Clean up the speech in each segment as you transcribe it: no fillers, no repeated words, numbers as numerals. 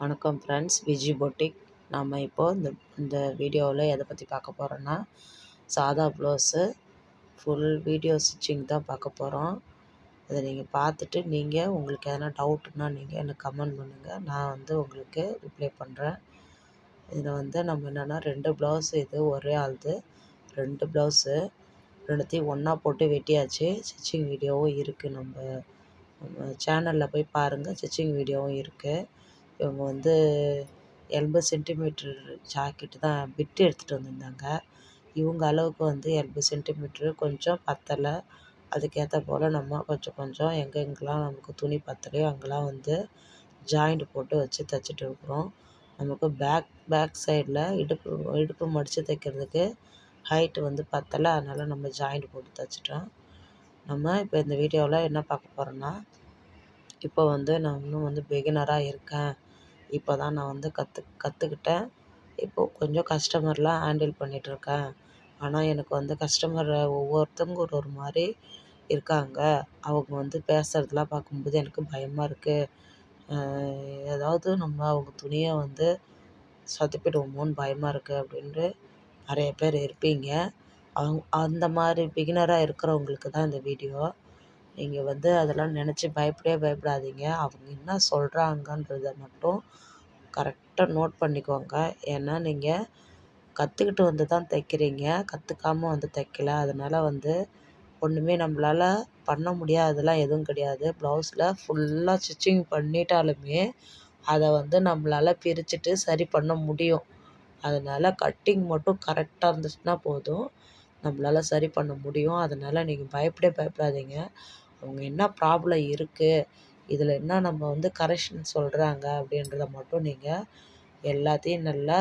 வணக்கம் friends, Viji boutique. நம்ம இப்போது இந்த வீடியோவில் எதை பற்றி பார்க்க போகிறோன்னா, சாதா ப்ளவுஸு ஃபுல் வீடியோ ஸ்டிச்சிங் தான் பார்க்க போகிறோம். அதை நீங்கள் பார்த்துட்டு உங்களுக்கு எதனா டவுட்னா நீங்கள் எனக்கு கமெண்ட் பண்ணுங்கள். நான் உங்களுக்கு ரிப்ளை பண்ணுறேன். இதில் நம்ம என்னென்னா 2 ப்ளவுஸு, இது ஒரே ஆள்து 2 ப்ளவுஸு ரெண்டுத்தையும் ஒன்றா போட்டு வெட்டியாச்சு. ஸ்டிச்சிங் வீடியோவும் இருக்குது. நம்ம சேனலில் போய் பாருங்கள், ஸ்டிச்சிங் வீடியோவும் இருக்குது. இவங்க 80 சென்டிமீட்ரு ஜாக்கெட்டு தான் பிட்டு எடுத்துகிட்டு வந்திருந்தாங்க. இவங்க அளவுக்கு 80 சென்டிமீட்ரு கொஞ்சம் பத்தலை. அதுக்கேற்ற போல் நம்ம கொஞ்சம் கொஞ்சம் எங்கெங்கெல்லாம் நமக்கு துணி பத்தலையோ அங்கெல்லாம் ஜாயிண்ட் போட்டு வச்சு தைச்சிட்டு இருக்கிறோம். நமக்கு பேக் சைடில் இடுப்பு மடித்து தைக்கிறதுக்கு ஹைட்டு பத்தலை. அதனால் நம்ம ஜாயிண்ட் போட்டு தைச்சிட்டோம். நம்ம இப்போ இந்த வீடியோவில் என்ன பார்க்க போகிறோன்னா, இப்போ நான் இன்னும் பிகினராக இருக்கேன். இப்போ தான் நான் கற்றுக்கிட்டேன். இப்போது கொஞ்சம் கஸ்டமர்லாம் ஹேண்டில் பண்ணிகிட்ருக்கேன். ஆனால் எனக்கு கஸ்டமர் ஒவ்வொருத்தவங்க ஒரு மாதிரி இருக்காங்க. அவங்க பேசுகிறதெல்லாம் பார்க்கும்போது எனக்கு பயமாக இருக்குது. ஏதாவது நம்ம அவங்க துணியை சொதப்பிடுவோமோன்னு பயமாக இருக்குது அப்படின்ட்டு நிறைய பேர் இருப்பீங்க. அந்த மாதிரி பிகினராக இருக்கிறவங்களுக்கு தான் இந்த வீடியோ. நீங்கள் அதெல்லாம் நினச்சி பயப்படாதீங்க. அவங்க என்ன சொல்கிறாங்கன்றத மட்டும் கரெக்டாக நோட் பண்ணிக்கோங்க. ஏன்னா நீங்கள் கற்றுக்கிட்டு வந்து தான் தைக்கிறீங்க, கற்றுக்காம தைக்கல. அதனால் ஒன்றுமே நம்மளால் பண்ண முடியாததெல்லாம் எதுவும் கிடையாது. ப்ளவுஸில் ஃபுல்லாக ஸ்டிச்சிங் பண்ணிட்டாலுமே அதை நம்மளால் பிரிச்சுட்டு சரி பண்ண முடியும். அதனால் கட்டிங் மட்டும் கரெக்டாக இருந்துச்சுன்னா போதும், நம்மளால் சரி பண்ண முடியும். அதனால் நீங்கள் பயப்படாதீங்க. அவங்க என்ன ப்ராப்ளம் இருக்குது, இதில் என்ன நம்ம கரெக்ஷன் சொல்கிறாங்க அப்படின்றத மட்டும் நீங்கள் எல்லாத்தையும் நல்லா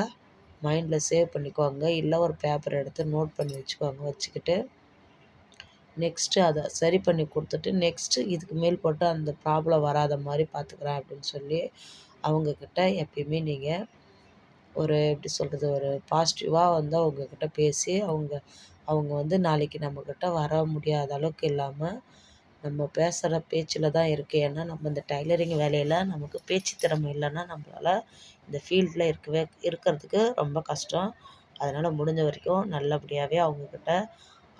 மைண்டில் சேவ் பண்ணிக்கோங்க. இல்லை ஒரு பேப்பர் எடுத்து நோட் பண்ணி வச்சுக்கிட்டு நெக்ஸ்ட்டு அதை சரி பண்ணி கொடுத்துட்டு நெக்ஸ்ட்டு இதுக்கு மேல் போட்டு அந்த ப்ராப்ளம் வராத மாதிரி பார்த்துக்குறேன் அப்படின்னு சொல்லி அவங்கக்கிட்ட எப்பயுமே நீங்கள் எப்படி சொல்கிறது, ஒரு பாசிட்டிவாக அவங்கக்கிட்ட பேசி அவங்க நாளைக்கு நம்மக்கிட்ட வர முடியாத அளவுக்கு இல்லாமல் நம்ம பேசுகிற பேச்சில் தான் இருக்குது. ஏன்னா நம்ம இந்த டைலரிங் வேலையில் நமக்கு பேச்சு திறமை இல்லைன்னா நம்மளால் இந்த ஃபீல்டில் இருக்கிறதுக்கு ரொம்ப கஷ்டம். அதனால் முடிஞ்ச வரைக்கும் நல்லபடியாகவே அவங்கக்கிட்ட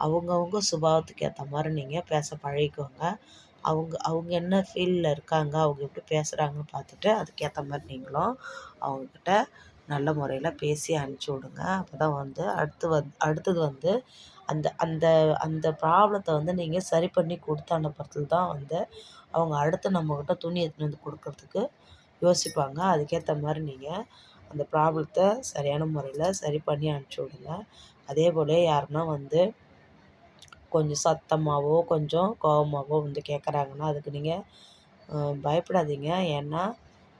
அவங்கவுங்க சுபாவத்துக்கு ஏற்ற மாதிரி நீங்கள் பேச பழகிக்கோங்க. அவங்க என்ன ஃபீல்டில் இருக்காங்க, அவங்க எப்படி பேசுகிறாங்கன்னு பார்த்துட்டு அதுக்கேற்ற மாதிரி நீங்களும் அவங்கக்கிட்ட நல்ல முறையில் பேசி அனுப்பிச்சி விடுங்க. அப்போ தான் அடுத்தது அந்த அந்த அந்த ப்ராப்ளத்தை நீங்கள் சரி பண்ணி கொடுத்து அனுப்புறதுல தான் அவங்க அடுத்து நம்மக்கிட்ட துணி எடுத்துகிட்டு கொடுக்கறதுக்கு யோசிப்பாங்க. அதுக்கேற்ற மாதிரி நீங்கள் அந்த ப்ராப்ளத்தை சரியான முறையில் சரி பண்ணி அனுப்பிச்சி விடுங்க. அதே போல் யாருன்னா கொஞ்சம் சத்தமாகவோ கொஞ்சம் கோவமாகவோ கேட்குறாங்கன்னா அதுக்கு நீங்கள் பயப்படாதீங்க. ஏன்னா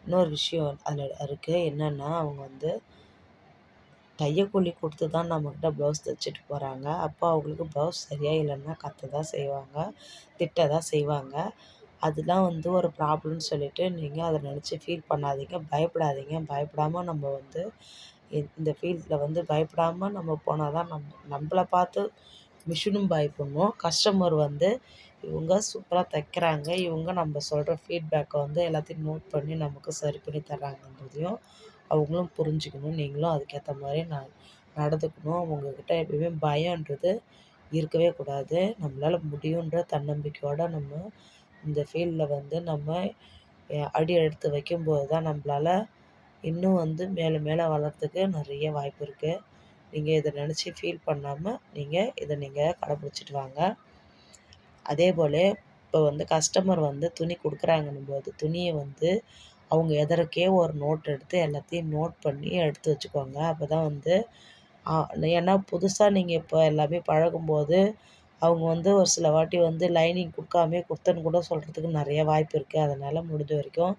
இன்னொரு விஷயம் அதில் இருக்குது. என்னென்னா அவங்க தையக்கூலி கொடுத்து தான் நம்மக்கிட்ட ப்ளவுஸ் தைச்சிட்டு போகிறாங்க. அப்போ அவங்களுக்கு ப்ளவுஸ் சரியாக இல்லைன்னா கத்த தான் செய்வாங்க, திட்ட தான் செய்வாங்க. அதெலாம் ஒரு ப்ராப்ளம்னு சொல்லிவிட்டு நீங்கள் அதை நினச்சி ஃபீல் பண்ணாதீங்க, பயப்படாதீங்க. பயப்படாமல் நம்ம இந்த ஃபீல்டில் பயப்படாமல் நம்ம போனால் தான் நம்மள பார்த்து மிஷினும் பயப்படணும். கஸ்டமர் இவங்க சூப்பராக தைக்கிறாங்க, இவங்க நம்ம சொல்கிற ஃபீட்பேக்கை எல்லாத்தையும் நோட் பண்ணி நமக்கு சரி பண்ணி தர்றாங்கன்றதையும் அவங்களும் புரிஞ்சுக்கணும். நீங்களும் அதுக்கேற்ற மாதிரி நடந்துக்கணும். உங்கள்கிட்ட எப்பயுமே பயன்றது இருக்கவே கூடாது. நம்மளால் முடியுன்ற தன்னம்பிக்கையோடு நம்ம இந்த ஃபீல்டில் நம்ம அடி எடுத்து வைக்கும்போது தான் நம்மளால் இன்னும் மேலே மேலே வளர்கிறதுக்கு நிறைய வாய்ப்பு இருக்குது. நீங்கள் இதை நினச்சி ஃபீல் பண்ணாமல் நீங்கள் கடைப்பிடிச்சிட்டு வாங்க. அதே போல் இப்போ கஸ்டமர் துணி கொடுக்குறாங்கன்னும்போது துணியை அவங்க எதற்கே ஒரு நோட் எடுத்து எல்லாத்தையும் நோட் பண்ணி எடுத்து வச்சுக்கோங்க. அப்போ தான் ஏன்னா புதுசாக நீங்கள் இப்போ எல்லாமே பழகும்போது அவங்க ஒரு சில வாட்டி லைனிங் கொடுத்தேன்னு கூட சொல்கிறதுக்கு நிறைய வாய்ப்பு இருக்குது. அதனால் முடிஞ்ச வரைக்கும்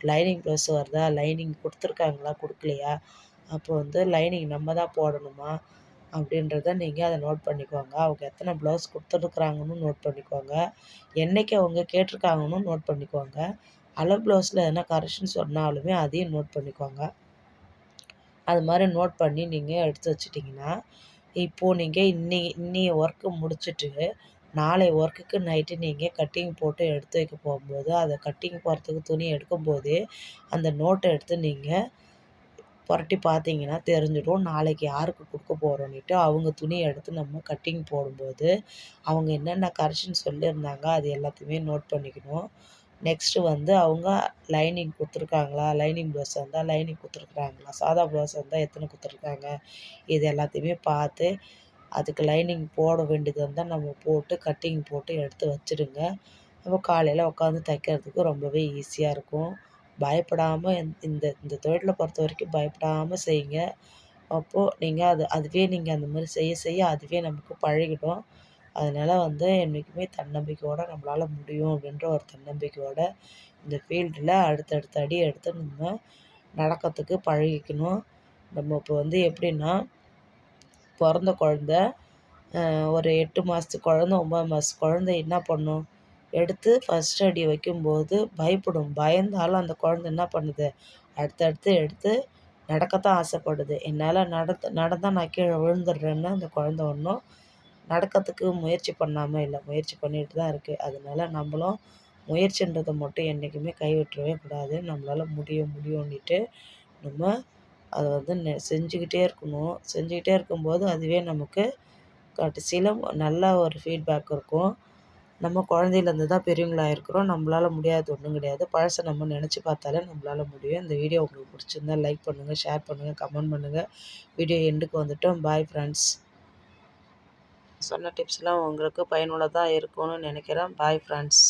லைனிங் ப்ளவுஸ் வருதா, லைனிங் கொடுத்துருக்காங்களா கொடுக்கலையா, அப்போ லைனிங் நம்ம தான் போடணுமா அப்படின்றத நீங்கள் அதை நோட் பண்ணிக்கோங்க. அவங்க எத்தனை ப்ளவுஸ் கொடுத்துருக்குறாங்கன்னு நோட் பண்ணிக்கோங்க. என்றைக்கு அவங்க கேட்டிருக்காங்கன்னு நோட் பண்ணிக்கோங்க. அளவு ப்ளவுஸில் எதனா கரெக்ஷன் சொன்னாலுமே அதையும் நோட் பண்ணிக்கோங்க. அது மாதிரி நோட் பண்ணி நீங்கள் எடுத்து வச்சிட்டிங்கன்னா, இப்போது நீங்கள் இன்னைய ஒர்க்கு முடிச்சுட்டு நாளை ஒர்க்குக்கு நைட்டு நீங்கள் கட்டிங் போட்டு எடுத்து வைக்க போகும்போது, அதை கட்டிங் போடுறதுக்கு துணி எடுக்கும்போதே அந்த நோட்டை எடுத்து நீங்கள் புரட்டி பார்த்தீங்கன்னா தெரிஞ்சிடும். நாளைக்கு யாருக்கு கொடுக்க போகிறோன்னுட்டு அவங்க துணியை எடுத்து நம்ம கட்டிங் போடும்போது, அவங்க என்னென்ன கரெக்ஷன் சொல்லியிருந்தாங்க அது எல்லாத்தையுமே நோட் பண்ணிக்கணும். நெக்ஸ்ட்டு வந்து அவங்க லைனிங் கொடுத்துருக்காங்களா, லைனிங் ப்ளவுஸ் இருந்தால் லைனிங் கொடுத்துருக்குறாங்களா, சாதா ப்ளவுஸ் இருந்தால் எத்தனை கொடுத்துருக்காங்க, இது எல்லாத்தையுமே பார்த்து அதுக்கு லைனிங் போட வேண்டியது இருந்தால் நம்ம போட்டு கட்டிங் போட்டு எடுத்து வச்சுடுங்க. நம்ம காலையில் உட்காந்து தைக்கிறதுக்கு ரொம்பவே ஈஸியாக இருக்கும். பயப்படாமல் இந்த இந்த தொழிலை பொறுத்த வரைக்கும் பயப்படாமல் செய்யுங்க. அப்போது நீங்கள் அதுவே நீங்கள் அந்த மாதிரி செய்ய செய்ய அதுவே நமக்கு பழகிடும். அதனால் வந்து என்றைக்குமே தன்னம்பிக்கையோடு நம்மளால் முடியும் அப்படின்ற ஒரு தன்னம்பிக்கையோட இந்த ஃபீல்டில் அடுத்தடுத்த அடி எடுத்து நம்ம நடக்கிறதுக்கு பழகிக்கணும். நம்ம இப்போ வந்து எப்படின்னா, பிறந்த குழந்த ஒரு 8 மாதத்து குழந்த 9 மாதத்து குழந்தை என்ன பண்ணும், எடுத்து ஃபஸ்ட் அடி வைக்கும்போது பயப்படும். பயந்தாலும் அந்த குழந்த என்ன பண்ணுது, அடுத்தடுத்து எடுத்து நடக்கத்தான் ஆசைப்படுது. என்னால் நடந்தால் நான் கீழே விழுந்துடுறேன்னு அந்த குழந்த ஒன்றும் நடக்கிறதுக்கு முயற்சி பண்ணாமல் இல்லை, முயற்சி பண்ணிட்டு தான் இருக்குது. அதனால நம்மளும் முயற்சின்றதை மட்டும் என்றைக்குமே கைவிட்டுறவே கூடாது. நம்மளால் முடியும்னுட்டு நம்ம அதை வந்து செஞ்சுக்கிட்டே இருக்கணும். செஞ்சுக்கிட்டே இருக்கும்போது அதுவே நமக்கு கடைசியில் நல்ல ஒரு ஃபீட்பேக் இருக்கும். நம்ம குழந்தையிலேருந்து தான் பெரியவங்களா இருக்கிறோம். நம்மளால் முடியாதது ஒன்றும் கிடையாது. பழசை நம்ம நினச்சி பார்த்தாலே நம்மளால் முடியும். இந்த வீடியோ உங்களுக்கு பிடிச்சிருந்தா லைக் பண்ணுங்கள், ஷேர் பண்ணுங்கள், கமெண்ட் பண்ணுங்கள். வீடியோ எண்டுக்கு வந்துட்டோம். Bye friends. சொன்ன டிப்ஸ்லாம் உங்களுக்கு பயனுள்ளதாக இருக்கும்னு நினைக்கிறேன். Bye friends.